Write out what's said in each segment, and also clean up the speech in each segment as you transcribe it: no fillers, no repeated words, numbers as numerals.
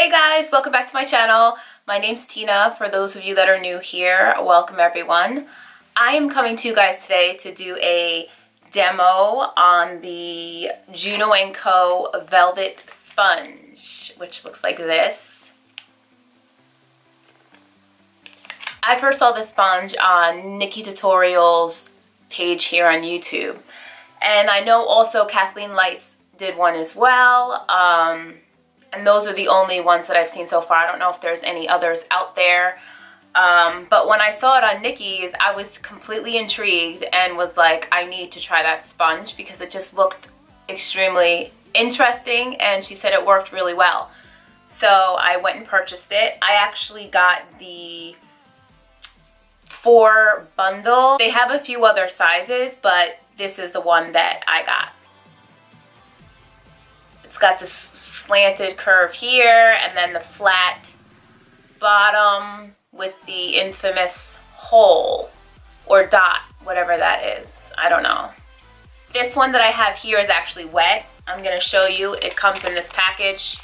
Hey guys, welcome back to my channel. My name's Tina. For those of you that are new here, welcome everyone. I am coming to you guys today to do a demo on the Juno & Co. Velvet Sponge, which looks like this. I first saw this sponge on Nikki Tutorials page here on YouTube. And I know also Kathleenlights did one as well. And those are the only ones that I've seen so far. I don't know if there's any others out there. But when I saw it on Nikki's, I was completely intrigued and was like, I need to try that sponge because it just looked extremely interesting and she said it worked really well. So I went and purchased it. I actually got the 4 bundle. They have a few other sizes, but this is the one that I got. It's got this slanted curve here and then the flat bottom with the infamous hole or dot, whatever that is. I don't know. This one that I have here is actually wet. I'm going to show you. It comes in this package.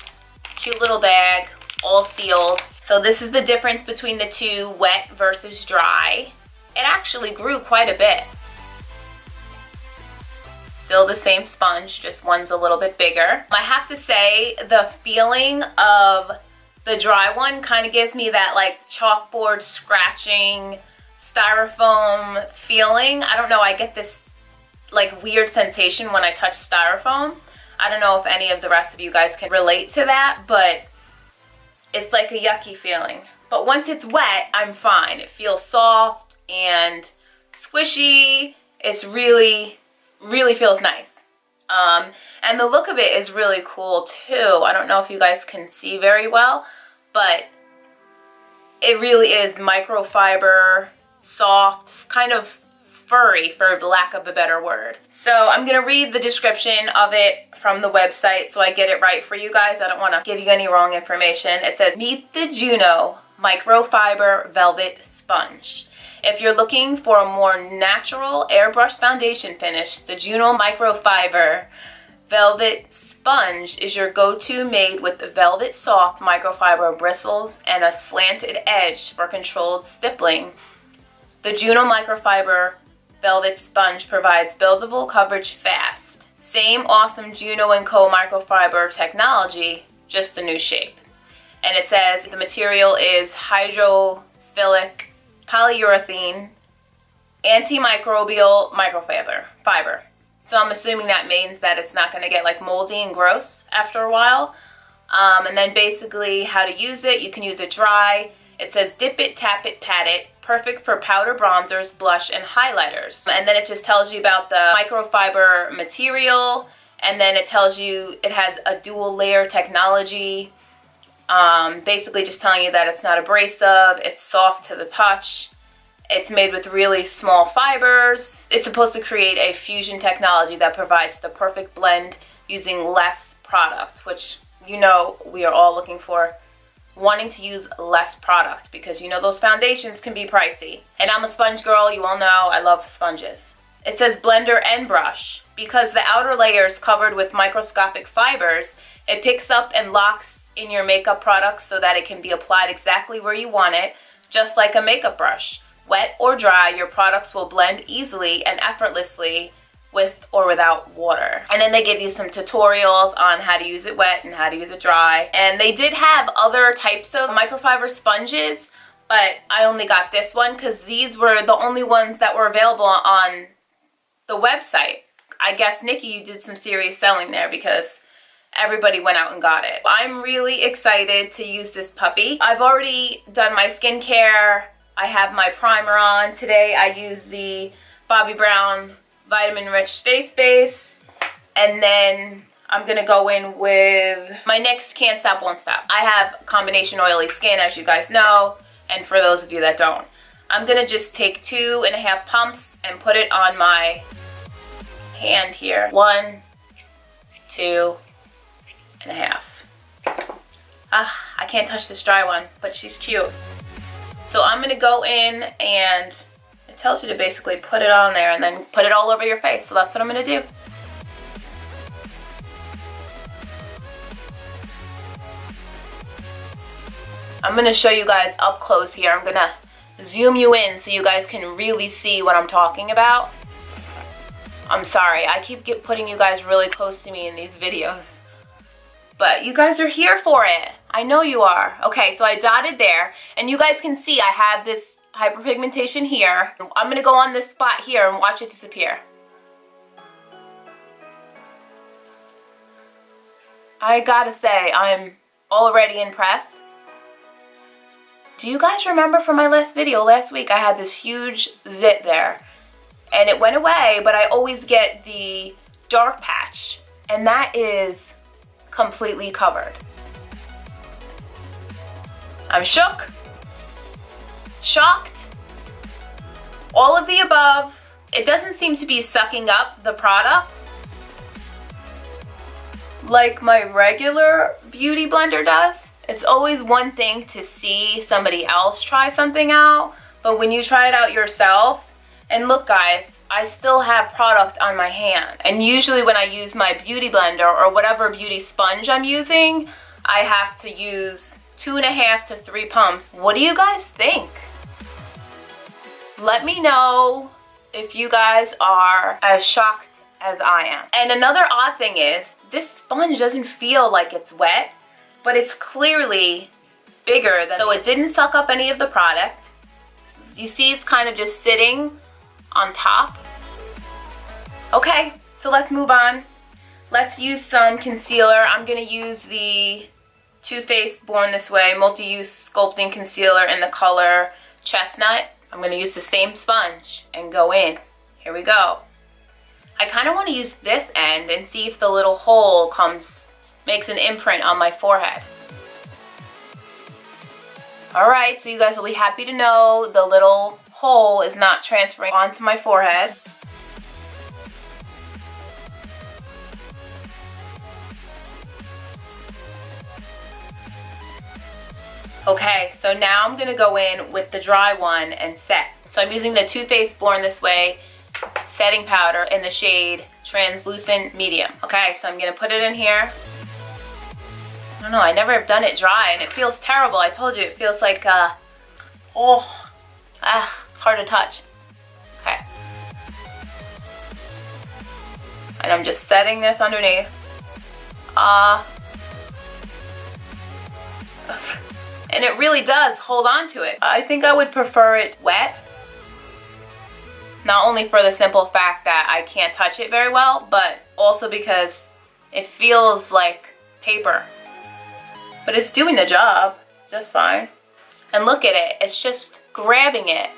Cute little bag, all sealed. So this is the difference between the two, wet versus dry. It actually grew quite a bit. Still the same sponge, just one's a little bit bigger. I have to say the feeling of the dry one kind of gives me that like chalkboard scratching, styrofoam feeling. I don't know, I get this like weird sensation when I touch styrofoam. I don't know if any of the rest of you guys can relate to that, but it's like a yucky feeling. But once it's wet, I'm fine. It feels soft and squishy. It's really feels nice. And the look of it is really cool too. I don't know if you guys can see very well, but it really is microfiber, soft, kind of furry for lack of a better word. So I'm gonna read the description of it from the website so I get it right for you guys. I don't wanna give you any wrong information. It says, meet the Juno Microfiber Velvet Sponge. If you're looking for a more natural airbrush foundation finish, the Juno Microfiber Velvet Sponge is your go-to, made with the velvet soft microfiber bristles and a slanted edge for controlled stippling. The Juno Microfiber Velvet Sponge provides buildable coverage fast. Same awesome Juno & Co. microfiber technology, just a new shape. And it says the material is hydrophilic polyurethane, antimicrobial microfiber. So I'm assuming that means that it's not going to get like moldy and gross after a while. And then basically how to use it. You can use it dry. It says dip it, tap it, pat it. Perfect for powder bronzers, blush, and highlighters. And then it just tells you about the microfiber material. And then it tells you it has a dual layer technology. Basically just telling you that it's not abrasive, it's soft to the touch, it's made with really small fibers. It's supposed to create a fusion technology that provides the perfect blend using less product, which you know we are all looking for, wanting to use less product because you know those foundations can be pricey. And I'm a sponge girl, you all know I love sponges. It says blender and brush. Because the outer layer is covered with microscopic fibers, it picks up and locks in your makeup products so that it can be applied exactly where you want it, just like a makeup brush. Wet or dry, your products will blend easily and effortlessly with or without water. And then they give you some tutorials on how to use it wet and how to use it dry. And they did have other types of microfiber sponges, but I only got this one because these were the only ones that were available on the website. I guess, Nikki, you did some serious selling there because everybody went out and got it. I'm really excited to use this puppy. I've already done my skincare. I have my primer on. Today I use the Bobbi Brown Vitamin Rich Face Base. And then I'm going to go in with my NYX Can't Stop Won't Stop. I have combination oily skin, as you guys know. And for those of you that don't, I'm going to just take 2.5 pumps and put it on my hand here. 1, 2.5. I can't touch this dry one, but she's cute. So I'm gonna go in and it tells you to basically put it on there and then put it all over your face. So that's what I'm gonna do. I'm going to show you guys up close here. I'm going to zoom you in so you guys can really see what I'm talking about. I'm sorry, I keep putting you guys really close to me in these videos. But you guys are here for it. I know you are. Okay, so I dotted there, and you guys can see I have this hyperpigmentation here. I'm going to go on this spot here and watch it disappear. I gotta say, I'm already impressed. Do you guys remember from my last video last week I had this huge zit there? And it went away, but I always get the dark patch. And that is completely covered. I'm shook, shocked, all of the above. It doesn't seem to be sucking up the product like my regular beauty blender does. It's always one thing to see somebody else try something out, but when you try it out yourself, and look guys, I still have product on my hand. And usually when I use my beauty blender or whatever beauty sponge I'm using, I have to use 2.5 to 3 pumps. What do you guys think? Let me know if you guys are as shocked as I am. And another odd thing is, this sponge doesn't feel like it's wet, but it's clearly bigger than, so it didn't suck up any of the product. You see it's kind of just sitting on top. Okay, so let's move on. Let's use some concealer. I'm gonna use the TooFaced Born This Way Multi-Use Sculpting Concealer in the makes Chestnut. I'm gonna use the same sponge and go in. Here we go. I kind of want to use this end and see if the little hole makes an imprint on my forehead. Alright, so you guys will be happy to know the little hole is not transferring onto my forehead. Okay, so now I'm going to go in with the dry one and set. So I'm using the TooFaced Born This Way setting powder in the shade Translucent Medium. Okay, so I'm going to put it in here. I don't know, I never have done it dry and it feels terrible. I told you, it feels like, it's hard to touch. Okay. And I'm just setting this underneath. And it really does hold on to it. I think I would prefer it wet. Not only for the simple fact that I can't touch it very well, but also because it feels like paper. But it's doing the job just fine. And look at it, it's just grabbing it.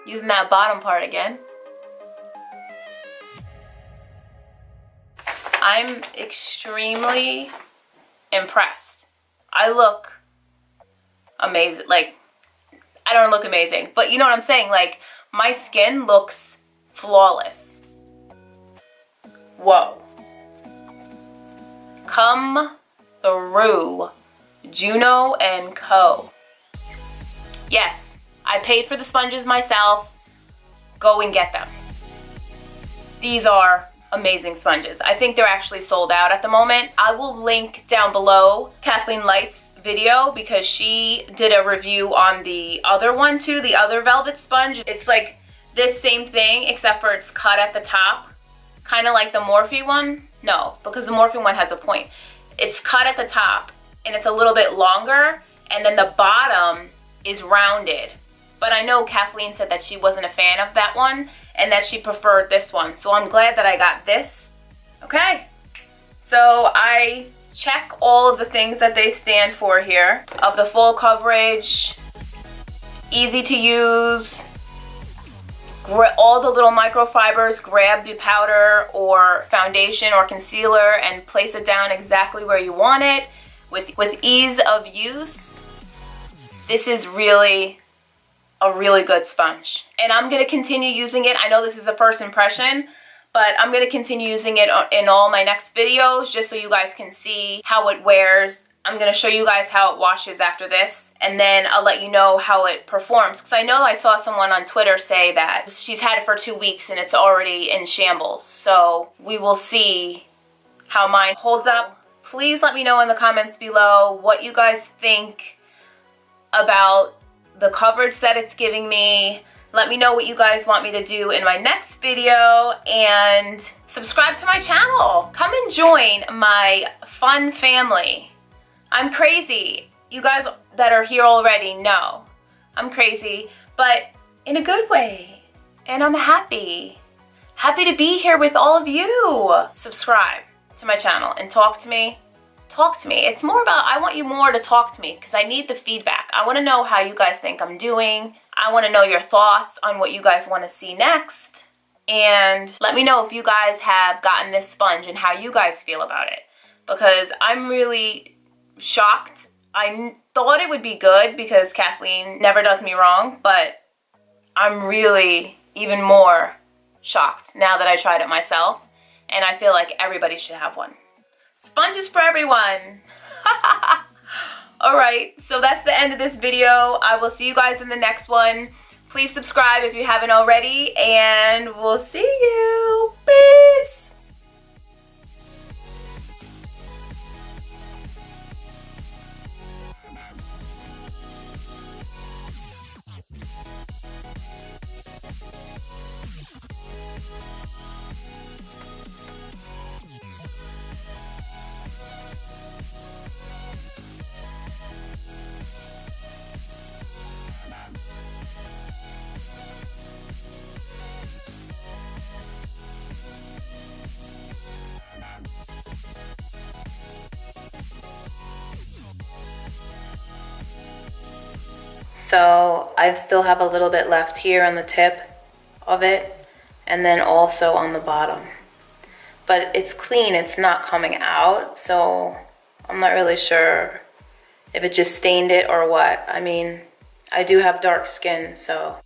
Using that bottom part again. I'm extremely impressed. I look amazing. Like, I don't look amazing, but you know what I'm saying? Like, my skin looks flawless. Whoa. Come through, Juno & Co. Yes, I paid for the sponges myself. Go and get them. These are amazing sponges. I think they're actually sold out at the moment. I will link down below Kathleenlights' video because she did a review on the other one too, the other velvet sponge. It's like this same thing except for it's cut at the top, kind of like the Morphe one. No, because the Morphe one has a point. It's cut at the top and it's a little bit longer and then the bottom is rounded. But I know Kathleen said that she wasn't a fan of that one and that she preferred this one. So I'm glad that I got this. Okay, so I check all of the things that they stand for here. Of the full coverage, easy to use, all the little microfibers, grab the powder or foundation or concealer and place it down exactly where you want it with ease of use. This is really a really good sponge. And I'm going to continue using it. I know this is a first impression, but I'm going to continue using it in all my next videos just so you guys can see how it wears. I'm going to show you guys how it washes after this, and then I'll let you know how it performs. Because I know I saw someone on Twitter say that she's had it for 2 weeks and it's already in shambles. So we will see how mine holds up Please let me know in the comments below what you guys think about the coverage that it's giving me. Let me know what you guys want me to do in my next video, and subscribe to my channel. Come and join my fun family. I'm crazy. You guys that are here already know I'm crazy, but in a good way. And I'm happy. Happy to be here with all of you. Subscribe to my channel and talk to me. Talk to me. It's more about, I want you more to talk to me because I need the feedback. I want to know how you guys think I'm doing. I want to know your thoughts on what you guys want to see next. And let me know if you guys have gotten this sponge and how you guys feel about it. Because I'm really shocked. I thought it would be good because Kathleen never does me wrong, but I'm really even more shocked now that I tried it myself. And I feel like everybody should have one. Sponges for everyone. Alright, so that's the end of this video. I will see you guys in the next one. Please subscribe if you haven't already, and we'll see you. Peace. So I still have a little bit left here on the tip of it, and then also on the bottom. But it's clean, it's not coming out, so I'm not really sure if it just stained it or what. I mean, I do have dark skin, so